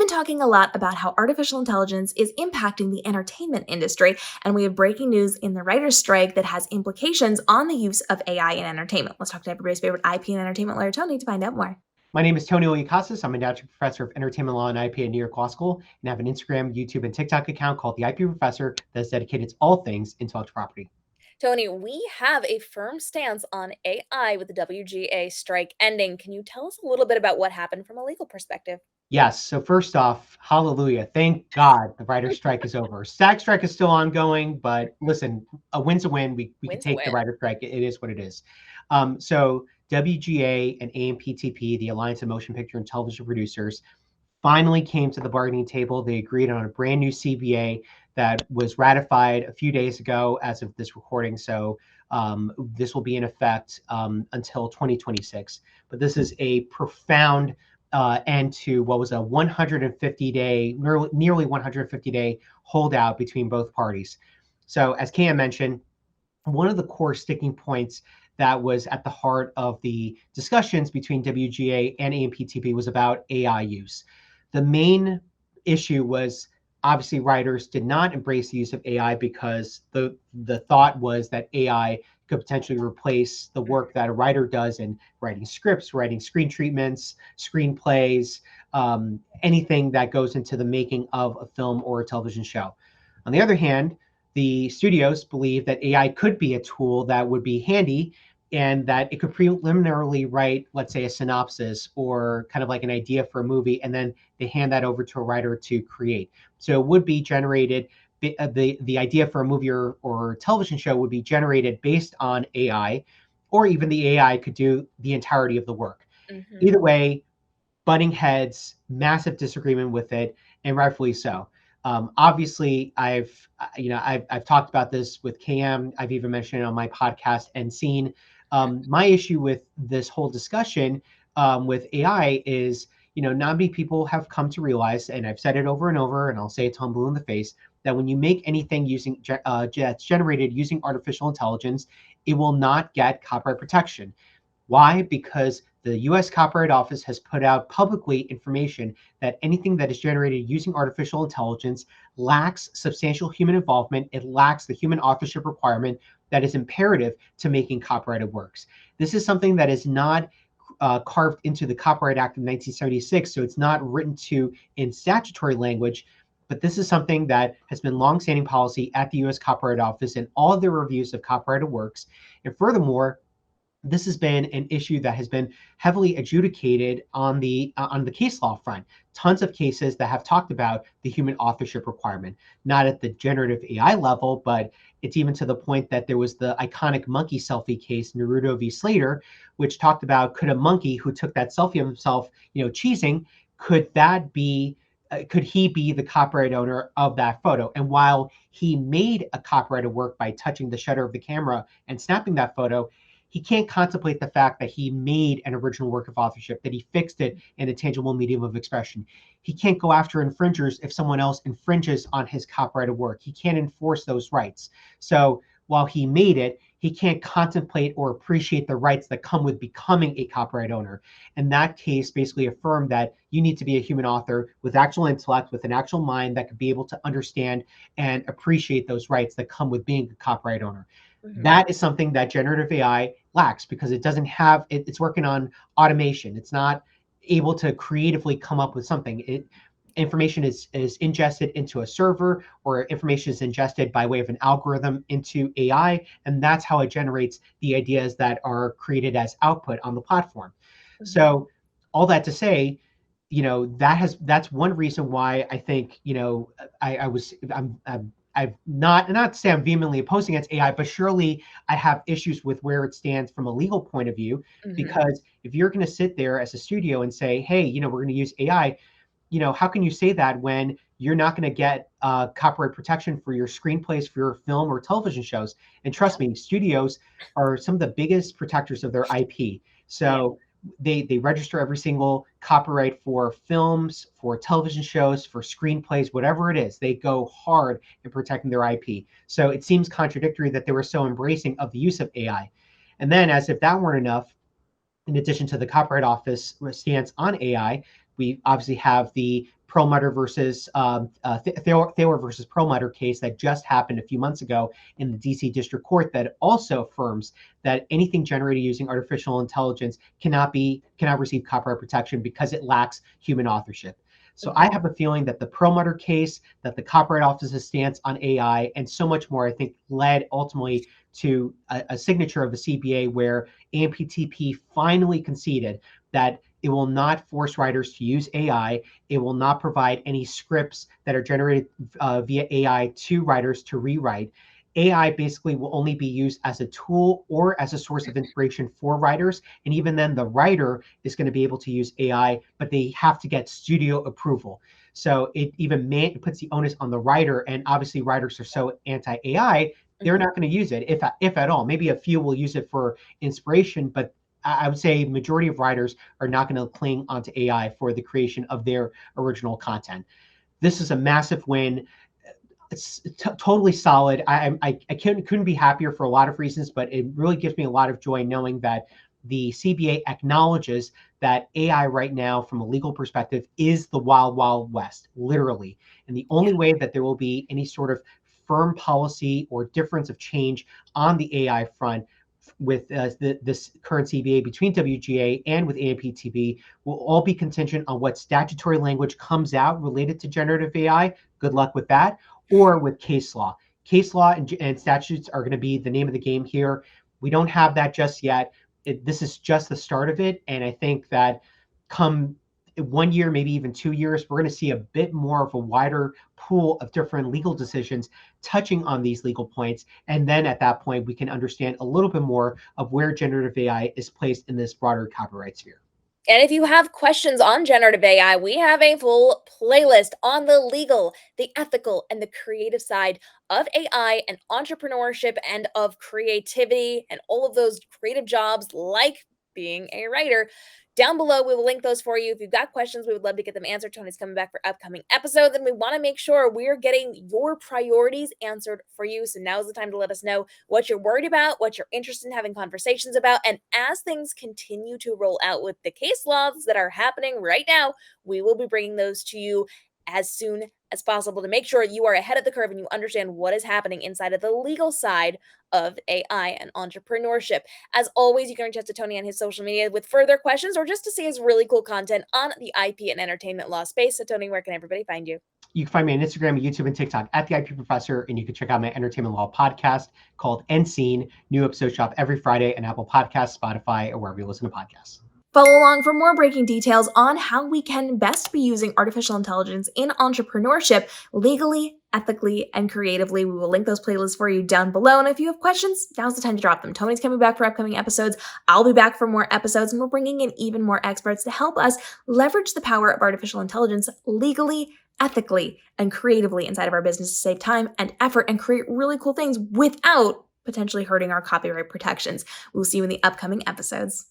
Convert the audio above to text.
We've been talking a lot about how artificial intelligence is impacting the entertainment industry, and we have breaking news in the writer's strike that has implications on the use of AI in entertainment. Let's talk to everybody's favorite IP and entertainment lawyer, Tony, to find out more. My name is Tony Iliakostas. I'm an adjunct professor of entertainment law and IP at New York Law School, and I have an Instagram, YouTube, and TikTok account called The IP Professor that's dedicated to all things intellectual property. Tony, we have a firm stance on AI with the WGA strike ending. Can you tell us a little bit about what happened from a legal perspective? Yes, so first off, hallelujah. Thank God the writer's strike is over. SAG strike is still ongoing, but listen, a win's a win. We can Wins a take the win. writer's strike. It is what it is. So WGA and AMPTP, the Alliance of Motion Picture and Television Producers, finally came to the bargaining table. They agreed on a brand new CBA that was ratified a few days ago as of this recording. So this will be in effect until 2026. But this is a profound end to what was a 150-day, nearly 150-day holdout between both parties. So as Cam mentioned, one of the core sticking points that was at the heart of the discussions between WGA and AMPTP was about AI use. The main issue was obviously writers did not embrace the use of AI because the thought was that AI could potentially replace the work that a writer does in writing scripts, writing screen treatments, screenplays, anything that goes into the making of a film or a television show. On the other hand, the studios believe that AI could be a tool that would be handy and that it could preliminarily write, let's say, a synopsis or kind of like an idea for a movie, and then they hand that over to a writer to create. So it would be generated, the idea for a movie or television show would be generated based on AI, or even the AI could do the entirety of the work. Mm-hmm. Either way, butting heads, massive disagreement with it, and rightfully so. Obviously, I've talked about this with KM. I've even mentioned it on my podcast and seen my issue with this whole discussion with AI is, not many people have come to realize, and I've said it over and over, and I'll say it till I'm blue in the face, that when you make anything that's generated using artificial intelligence, it will not get copyright protection. Why? Because the US Copyright Office has put out publicly information that anything that is generated using artificial intelligence lacks substantial human involvement. It lacks the human authorship requirement that is imperative to making copyrighted works. This is something that is not carved into the Copyright Act of 1976, so it's not written to in statutory language, but this is something that has been longstanding policy at the US Copyright Office in all of their reviews of copyrighted works. And furthermore, this has been an issue that has been heavily adjudicated on the case law front. Tons of cases that have talked about the human authorship requirement, not at the generative AI level, but it's even to the point that there was the iconic monkey selfie case, Naruto v. Slater, which talked about could a monkey who took that selfie of himself, cheesing, could he be the copyright owner of that photo? And while he made a copyrighted work by touching the shutter of the camera and snapping that photo, he can't contemplate the fact that he made an original work of authorship, that he fixed it in a tangible medium of expression. He can't go after infringers if someone else infringes on his copyrighted work. He can't enforce those rights. So while he made it, he can't contemplate or appreciate the rights that come with becoming a copyright owner. And that case basically affirmed that you need to be a human author with actual intellect, with an actual mind that could be able to understand and appreciate those rights that come with being a copyright owner. Mm-hmm. That is something that generative AI lacks because it doesn't have it's working on automation. It's not able to creatively come up with something. Information is ingested into a server, or information is ingested by way of an algorithm into AI, and that's how it generates the ideas that are created as output on the platform. Mm-hmm. So all that to say, that's one reason why I think, I've not to say I'm vehemently opposing against AI, but surely I have issues with where it stands from a legal point of view. Mm-hmm. Because if you're going to sit there as a studio and say, hey, we're going to use AI, how can you say that when you're not going to get copyright protection for your screenplays for your film or television shows? And trust me, studios are some of the biggest protectors of their IP. So they register every single copyright for films, for television shows, for screenplays, whatever it is. They go hard in protecting their IP. So it seems contradictory that they were so embracing of the use of AI. And then, as if that weren't enough, in addition to the Copyright Office stance on AI, We obviously have the Perlmutter versus Thaler versus Perlmutter case that just happened a few months ago in the DC District Court that also affirms that anything generated using artificial intelligence cannot receive copyright protection because it lacks human authorship. So I have a feeling that the Perlmutter case, that the Copyright Office's stance on AI, and so much more, I think, led ultimately to a signature of the CBA where AMPTP finally conceded that it will not force writers to use AI. It will not provide any scripts that are generated via AI to writers to rewrite. AI basically will only be used as a tool or as a source of inspiration for writers. And even then, the writer is going to be able to use AI, but they have to get studio approval. So it even puts the onus on the writer. And obviously, writers are so anti-AI, they're not going to use it, if at all. Maybe a few will use it for inspiration, but I would say majority of writers are not going to cling onto AI for the creation of their original content. This is a massive win. It's totally solid. I couldn't be happier for a lot of reasons, but it really gives me a lot of joy knowing that the CBA acknowledges that AI right now, from a legal perspective, is the wild, wild west, literally. And the only way that there will be any sort of firm policy or difference of change on the AI front with this current CBA between WGA and with AMPTP will all be contingent on what statutory language comes out related to generative AI. Good luck with that. Or with case law. Case law and statutes are going to be the name of the game here. We don't have that just yet. This is just the start of it. And I think that come 1 year, maybe even 2 years, we're going to see a bit more of a wider pool of different legal decisions touching on these legal points. And then at that point, we can understand a little bit more of where generative AI is placed in this broader copyright sphere. And if you have questions on generative AI, we have a full playlist on the legal, the ethical, and the creative side of AI and entrepreneurship and of creativity and all of those creative jobs like being a writer. Down below, we will link those for you. If you've got questions, we would love to get them answered. Tony's coming back for upcoming episodes, and we want to make sure we're getting your priorities answered for you. So now's the time to let us know what you're worried about, what you're interested in having conversations about. And as things continue to roll out with the case laws that are happening right now, we will be bringing those to you as soon as possible to make sure you are ahead of the curve and you understand what is happening inside of the legal side of AI and entrepreneurship. As always, you can reach out to Tony on his social media with further questions or just to see his really cool content on the IP and entertainment law space. So, Tony, where can everybody find you? You can find me on Instagram, YouTube, and TikTok at the IP Professor, and you can check out my entertainment law podcast called End Scene. New episodes drop every Friday on Apple Podcasts, Spotify, or wherever you listen to podcasts. Follow along for more breaking details on how we can best be using artificial intelligence in entrepreneurship legally, ethically, and creatively. We will link those playlists for you down below. And if you have questions, now's the time to drop them. Tony's coming back for upcoming episodes. I'll be back for more episodes, and we're bringing in even more experts to help us leverage the power of artificial intelligence legally, ethically, and creatively inside of our business to save time and effort and create really cool things without potentially hurting our copyright protections. We'll see you in the upcoming episodes.